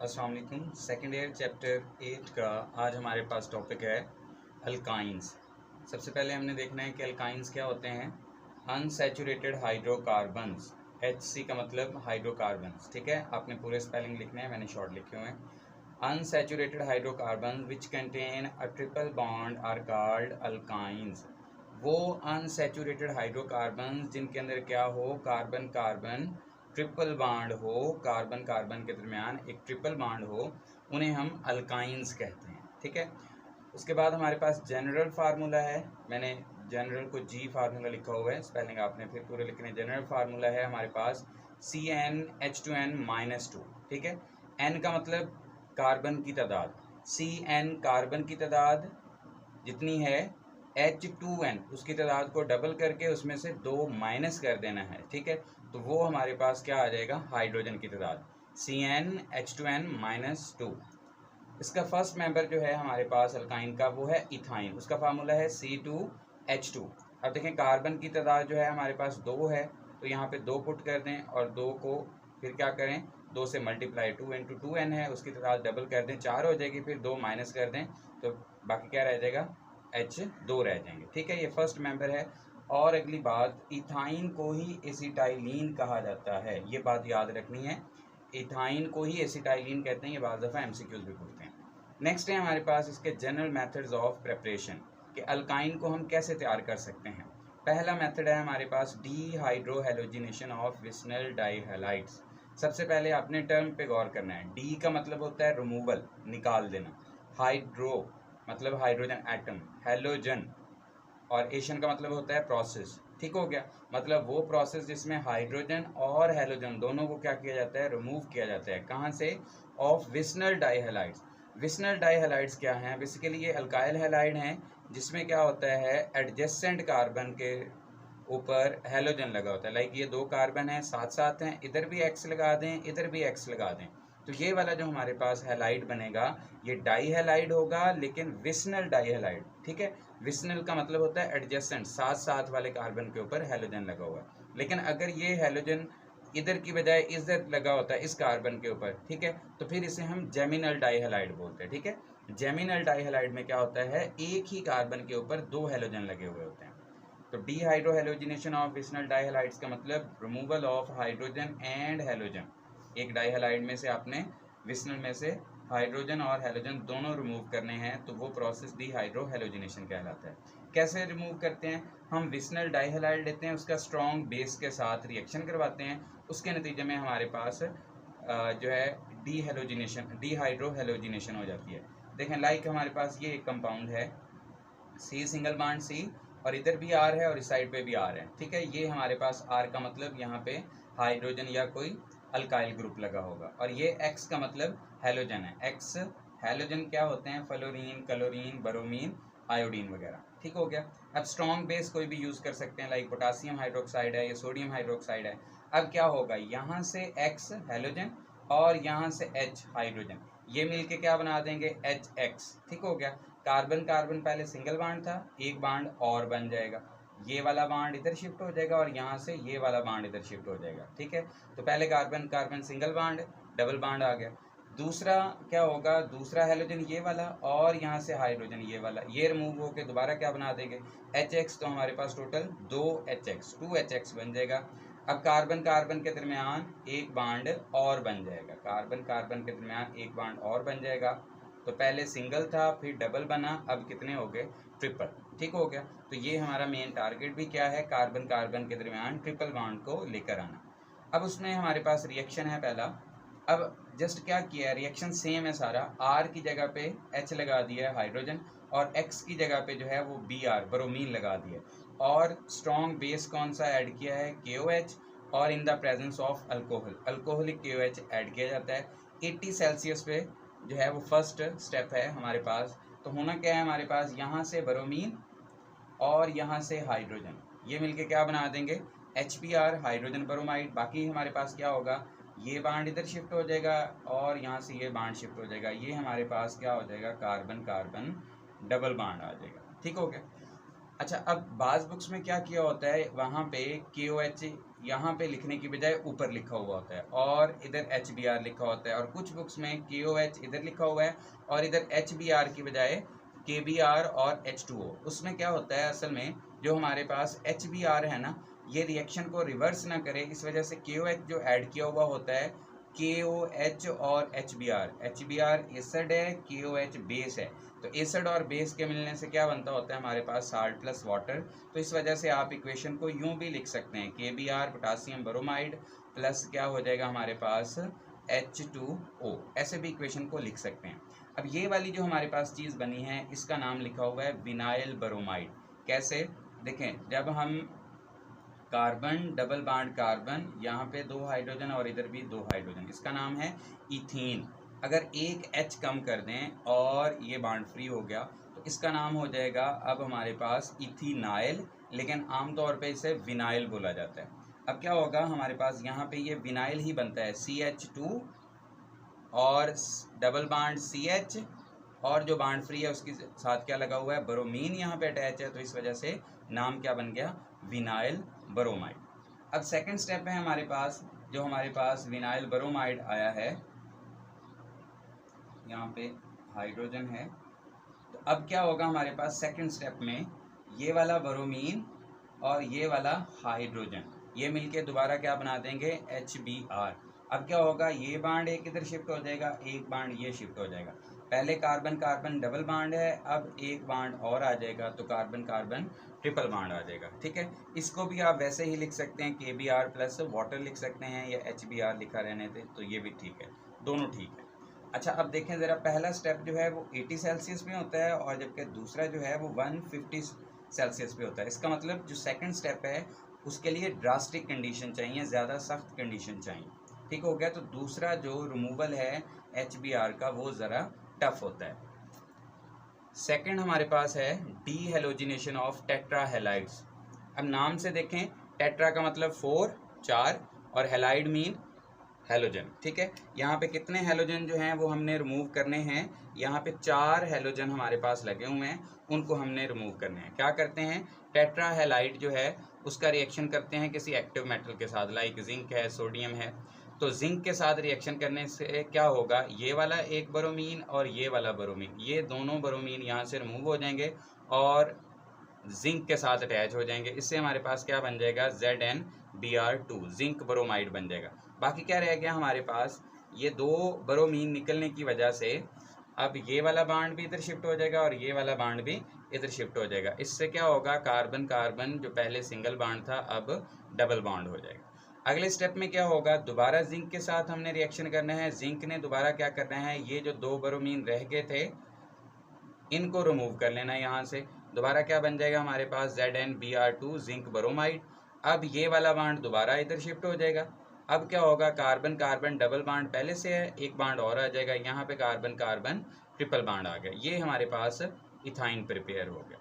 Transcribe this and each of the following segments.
अस्सलाम वालेकुम। Second year chapter 8 का आज हमारे पास टॉपिक है अल्काइंस। सबसे पहले हमने देखना है कि अल्काइंस क्या होते हैं। अनसैचुरेटेड हाइड्रोकार्बन्स, HC का मतलब हाइड्रोकार्बन्स, ठीक है। आपने पूरे स्पेलिंग लिखने हैं, मैंने शॉर्ट लिखे हुए हैं। Unsaturated hydrocarbon which contain a triple bond are called alkynes. वो अनसैचुरेटेड हाइड्रोकार्बन जिनके अंदर क्या हो, कार्बन कार्बन ट्रिपल बॉन्ड हो, कार्बन कार्बन के दरमियान एक ट्रिपल बॉन्ड हो, उन्हें हम अल्काइंस कहते हैं, ठीक है। उसके बाद हमारे पास जनरल फार्मूला है। मैंने जनरल को जी फार्मूला लिखा हुआ है, स्पेलिंग आपने फिर पूरे लिखने। जनरल फार्मूला है हमारे पास CnH2n-2, ठीक है। N का मतलब कार्बन की तादाद, Cn कार्बन की तादाद जितनी है, H2n उसकी तादाद को डबल करके उसमें से 2 माइनस कर देना है, ठीक है। तो वो हमारे पास क्या आ जाएगा, हाइड्रोजन की तादाद CnH2n-2। इसका फर्स्ट मेंबर जो है हमारे पास अल्काइन का, वो है इथाइन। उसका फार्मूला है C2H2। अब देखें कार्बन की तादाद जो है हमारे पास 2 है, तो यहाँ पे 2 पुट कर दें और 2 को फिर क्या करें, 2 से मल्टीप्लाई, 2 × 2n है, उसकी तादाद डबल कर दें, 4 हो जाएगी, फिर 2 माइनस कर दें तो बाकी क्या रह जाएगा, H2 रह जाएंगे, ठीक है। ये फर्स्ट मेंबर है। और अगली बात, इथाइन को ही एसिटाइलिन कहा जाता है, ये बात याद रखनी है। इथाइन को ही एसिटाइलिन कहते हैं, ये बाज़ दफ़ा MCQs भी पूछते हैं। नेक्स्ट है हमारे पास इसके जनरल मेथड्स ऑफ प्रिपरेशन, कि अल्काइन को हम कैसे तैयार कर सकते हैं। पहला मेथड है हमारे पास डीहाइड्रोहेलोजिनेशन ऑफ विस्नल डाइहैलाइड्स। सबसे पहले अपने टर्म पे गौर करना है। डी का मतलब होता है रिमूवल, निकाल देना। हाइड्रो मतलब हाइड्रोजन एटम, हेलोजन और एशन का मतलब होता है प्रोसेस, ठीक हो गया। मतलब वो प्रोसेस जिसमें हाइड्रोजन और हेलोजन दोनों को क्या किया जाता है, रिमूव किया जाता है। कहाँ से, ऑफ विस्नल डाइहैलाइड्स। विस्नल डाइहैलाइड्स क्या हैं, बेसिकली ये अल्काइल हैलाइड हैं, जिसमें क्या होता है, एडजेसेंट कार्बन के ऊपर हेलोजन लगा होता है। लाइक ये 2 कार्बन हैं, साथ साथ हैं, इधर भी X लगा दें, इधर भी X लगा दें, तो ये वाला जो हमारे पास हैलाइड बनेगा ये डाइहैलाइड होगा, लेकिन विस्नल डाइहैलाइड, ठीक है। विस्नल का मतलब होता है एडजेसेंट, साथ साथ वाले कार्बन के ऊपर हेलोजन लगा हुआ है। लेकिन अगर ये हेलोजन इधर की बजाय इधर लगा होता है, इस कार्बन के ऊपर, ठीक है, तो फिर इसे हम जेमिनल डाइहैलाइड बोलते हैं, ठीक है। जेमिनल डाइहैलाइड में क्या होता है, एक ही कार्बन के ऊपर 2 हेलोजन लगे हुए होते हैं। तो डीहाइड्रोहेलोजिनेशन ऑफ विस्नल डाइहैलाइड्स का मतलब removal of hydrogen and halogen. एक डाइहैलाइड में से आपने विस्नल में से हाइड्रोजन और हेलोजन दोनों रिमूव करने हैं, तो वो प्रोसेस डीहाइड्रोहेलोजिनेशन कहलाता है। कैसे रिमूव करते हैं, हम विस्नल डाइहैलाइड लेते हैं, उसका स्ट्रॉन्ग बेस के साथ रिएक्शन करवाते हैं, उसके नतीजे में हमारे पास जो है डीहाइड्रोहेलोजिनेशन हो जाती है। देखें लाइक हमारे पास ये एक कंपाउंड है, सी सिंगल बॉन्ड सी, और इधर भी आर है और इस साइड पे भी आर है, ठीक है। ये हमारे पास आर का मतलब यहाँ पे हाइड्रोजन या कोई अल्काइल ग्रुप लगा होगा, और ये एक्स का मतलब हेलोजन है। एक्स हेलोजन क्या होते हैं, फ्लोरीन, क्लोरीन, ब्रोमीन, आयोडीन वगैरह, ठीक हो गया। अब स्ट्रॉन्ग बेस कोई भी यूज़ कर सकते हैं, लाइक पोटासियम हाइड्रोक्साइड है या सोडियम हाइड्रोक्साइड है। अब क्या होगा, यहाँ से एक्स हेलोजन और यहाँ से एच हाइड्रोजन, ये मिलके क्या बना देंगे, HX, ठीक हो गया। कार्बन कार्बन पहले सिंगल बॉन्ड था, एक बॉन्ड और बन जाएगा, ये वाला बॉन्ड इधर शिफ्ट हो जाएगा और यहाँ से ये वाला बॉन्ड इधर शिफ्ट हो जाएगा, ठीक है। तो पहले carbon carbon single bond, double bond आ गया। दूसरा क्या होगा, दूसरा हेलोजन ये वाला और यहाँ से हाइड्रोजन ये वाला, ये रिमूव होकर दोबारा क्या बना देंगे, HX। तो हमारे पास टोटल 2 HX, 2 HX बन जाएगा। अब कार्बन कार्बन के दरमियान एक बॉन्ड और बन जाएगा, कार्बन कार्बन के दरमियान एक बॉन्ड और बन जाएगा। तो पहले सिंगल था, फिर डबल बना, अब कितने हो गए, ट्रिपल, ठीक हो गया। तो ये हमारा मेन टारगेट भी क्या है, कार्बन कार्बन के दरमियान ट्रिपल बॉन्ड को लेकर आना। अब उसमें हमारे पास रिएक्शन है पहला। अब जस्ट क्या किया है, रिएक्शन सेम है सारा। आर की जगह पे H लगा दिया है हाइड्रोजन, और X की जगह पे जो है वो Br ब्रोमीन लगा दिया, और स्ट्रॉन्ग बेस कौन सा ऐड किया है, KOH, और in the presence of alcohol, alcoholic KOH add किया जाता है। 80 सेल्सियस पे जो है वो फर्स्ट स्टेप है हमारे पास। तो होना क्या है हमारे पास, यहाँ से ब्रोमीन और यहाँ से हाइड्रोजन, ये मिलके क्या बना देंगे, HBr हाइड्रोजन ब्रोमाइड। बाकी हमारे पास क्या होगा, ये बांड इधर शिफ्ट हो जाएगा और यहाँ से ये बांड शिफ्ट हो जाएगा, ये हमारे पास क्या हो जाएगा, कार्बन कार्बन डबल बांड आ जाएगा, ठीक हो गया। अच्छा, अब बाज़ बुक्स में क्या किया होता है, वहाँ पे KOH यहाँ पे लिखने की बजाय ऊपर लिखा हुआ होता है और इधर HBr लिखा होता है, और कुछ बुक्स में KOH इधर लिखा हुआ है और इधर HBr की बजाय KBr और H2O। उसमें क्या होता है असल में, जो हमारे पास HBr है ना, ये रिएक्शन को रिवर्स ना करे, इस वजह से KOH जो ऐड किया हुआ होता है, KOH और HBr एसिड है, KOH बेस है। तो एसिड और बेस के मिलने से क्या बनता होता है हमारे पास, साल्ट प्लस वाटर। तो इस वजह से आप इक्वेशन को यूं भी लिख सकते हैं, KBr पोटासियम ब्रोमाइड प्लस क्या हो जाएगा हमारे पास H2O, ऐसे भी इक्वेशन को लिख सकते हैं। अब ये वाली जो हमारे पास चीज़ बनी है, इसका नाम लिखा हुआ है विनाइल ब्रोमाइड। कैसे, देखें, जब हम कार्बन डबल बॉन्ड कार्बन, यहाँ पे 2 हाइड्रोजन और इधर भी 2 हाइड्रोजन, इसका नाम है इथीन। अगर एक H कम कर दें और ये बॉन्ड फ्री हो गया तो इसका नाम हो जाएगा अब हमारे पास इथीनाइल, लेकिन आमतौर पे इसे विनाइल बोला जाता है। अब क्या होगा हमारे पास, यहाँ पे ये विनाइल ही बनता है, CH2 और डबल बॉन्ड CH, और जो बॉन्ड फ्री है उसके साथ क्या लगा हुआ है, ब्रोमीन यहाँ पे अटैच है, तो इस वजह से नाम क्या बन गया, विनाइल ब्रोमाइड। अब सेकंड स्टेप है हमारे पास, जो हमारे पास विनाइल ब्रोमाइड आया है, यहाँ पे हाइड्रोजन है, तो अब क्या होगा हमारे पास सेकंड स्टेप में, ये वाला ब्रोमीन और ये वाला हाइड्रोजन ये मिलके दोबारा क्या बना देंगे, HBr। अब क्या होगा, ये बांड एक इधर शिफ्ट हो जाएगा, एक बांड ये शिफ्ट हो जाएगा। पहले कार्बन कार्बन डबल बांड है, अब एक बांड और आ जाएगा तो कार्बन कार्बन ट्रिपल बांड आ जाएगा। ठीक है, इसको भी आप वैसे ही लिख सकते हैं, KBr प्लस वाटर लिख सकते हैं, या HBr लिखा रहने थे तो ये भी ठीक है, दोनों ठीक है। अच्छा, अब देखें ज़रा, पहला स्टेप जो है वो 80 सेल्सियस में होता है और जबकि दूसरा जो है वो 150 सेल्सियस पे होता है। इसका मतलब जो सेकंड स्टेप है उसके लिए ड्रास्टिक कंडीशन चाहिए, ज़्यादा सख्त कंडीशन चाहिए। ठीक हो गया, तो दूसरा जो रिमूवल है HBr का वो ज़रा टफ होता है। सेकंड हमारे पास है D halogenation of tetra halides. अब नाम से देखें, टेट्रा का मतलब 4 4 और हेलाइड मीन हेलोजन। ठीक है, यहाँ पे कितने हेलोजन जो हैं वो हमने रिमूव करने हैं, यहाँ पे 4 हेलोजन हमारे पास लगे हुए हैं, उनको हमने रिमूव करने हैं। क्या करते हैं, टेट्रा हेलाइड जो है उसका रिएक्शन करते हैं किसी एक्टिव मेटल के साथ, लाइक जिंक है, सोडियम है। तो जिंक के साथ रिएक्शन करने से क्या होगा, ये वाला एक ब्रोमीन और ये वाला ब्रोमीन, ये दोनों ब्रोमीन यहाँ से रिमूव हो जाएंगे और जिंक के साथ अटैच हो जाएंगे। इससे हमारे पास क्या बन जाएगा, ZnBr2, जिंक ब्रोमाइड बन जाएगा। बाकी क्या रह गया हमारे पास, ये 2 ब्रोमीन निकलने की वजह से अब ये वाला बांड भी इधर शिफ्ट हो जाएगा और ये वाला बांड भी इधर शिफ्ट हो जाएगा। इससे क्या होगा, कार्बन कार्बन जो पहले सिंगल बांड था अब डबल बांड हो जाएगा। अगले स्टेप में क्या होगा, दोबारा जिंक के साथ हमने रिएक्शन करना है। जिंक ने दोबारा क्या करना है, ये जो 2 ब्रोमीन रह गए थे इनको रिमूव कर लेना है यहाँ से। दोबारा क्या बन जाएगा हमारे पास, ZnBr2 जिंक ब्रोमाइड। अब ये वाला बांड दोबारा इधर शिफ्ट हो जाएगा। अब क्या होगा, कार्बन कार्बन डबल बांड पहले से है, एक बांड और आ जाएगा, यहाँ पे कार्बन कार्बन ट्रिपल बांड आ गया। ये हमारे पास इथाइन प्रिपेयर हो गया।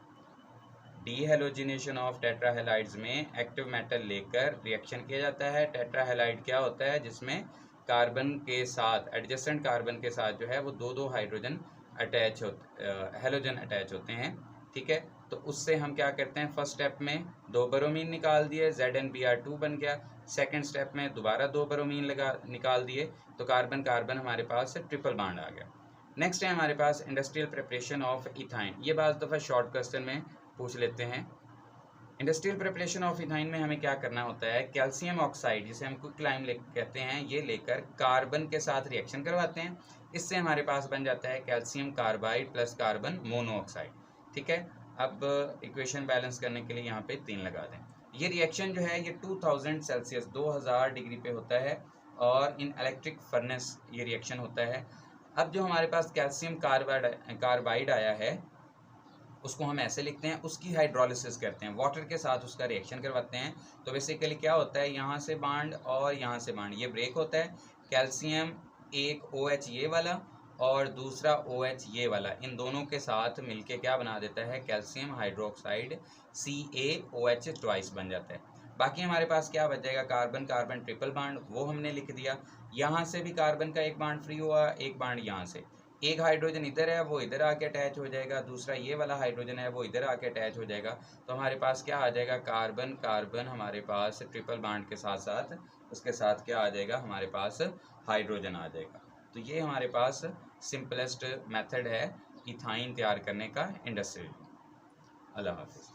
डीहेलोजिनेशन ऑफ टेट्राहेलाइड्स में एक्टिव मेटल लेकर रिएक्शन किया जाता है। टेट्राहेलाइड क्या होता है, जिसमें कार्बन के साथ, एडजेसेंट कार्बन के साथ जो है वो 2 हाइड्रोजन अटैच होते, हेलोजन अटैच होते हैं। ठीक है, तो उससे हम क्या करते हैं, फर्स्ट स्टेप में 2 ब्रोमीन निकाल दिए, ZnBr2 बन गया। सेकंड स्टेप में दोबारा 2 ब्रोमीन निकाल दिए तो कार्बन कार्बन हमारे पास ट्रिपल बांड आ गया। नेक्स्ट है हमारे पास इंडस्ट्रियल प्रिपरेशन ऑफ इथाइन। ये बात दफ़ा शॉर्ट क्वेश्चन में पूछ लेते हैं। इंडस्ट्रियल प्रिपरेशन ऑफ इथाइन में हमें क्या करना होता है, कैल्शियम ऑक्साइड जिसे हम क्विकलाइम कहते हैं, ये लेकर कार्बन के साथ रिएक्शन करवाते हैं। इससे हमारे पास बन जाता है calcium carbide plus carbon monoxide. ठीक है, अब इक्वेशन बैलेंस करने के लिए यहाँ पे 3 लगा दें। ये रिएक्शन जो है ये 2000 सेल्सियस 2000 डिग्री पे होता है और इन इलेक्ट्रिक फर्नेस ये रिएक्शन होता है। अब जो हमारे पास कैल्शियम कार्बाइड आया है उसको हम ऐसे लिखते हैं, उसकी हाइड्रोलिसिस करते हैं, वाटर के साथ उसका रिएक्शन करवाते हैं। तो बेसिकली क्या होता है, यहाँ से बांड और यहाँ से बांड ये ब्रेक होता है। कैल्शियम एक OH ये वाला और दूसरा OH ये वाला, इन दोनों के साथ मिलके क्या बना देता है, कैल्शियम हाइड्रोक्साइड CaOH ट्वाइस बन जाता है। बाकी हमारे पास क्या बच जाएगा, कार्बन कार्बन ट्रिपल बांड, वो हमने लिख दिया। यहाँ से भी कार्बन का एक बांड फ्री हुआ, एक बांड यहाँ से, एक हाइड्रोजन इधर है वो इधर आके अटैच हो जाएगा, दूसरा ये वाला हाइड्रोजन है वो इधर आके अटैच हो जाएगा, तो हमारे पास क्या आ जाएगा, कार्बन कार्बन हमारे पास ट्रिपल बॉन्ड के साथ साथ उसके साथ क्या आ जाएगा, हमारे पास हाइड्रोजन आ जाएगा। तो ये हमारे पास सिंपलेस्ट मेथड है इथाइन तैयार करने का इंडस्ट्रियल। अल्लाह हाफिज़।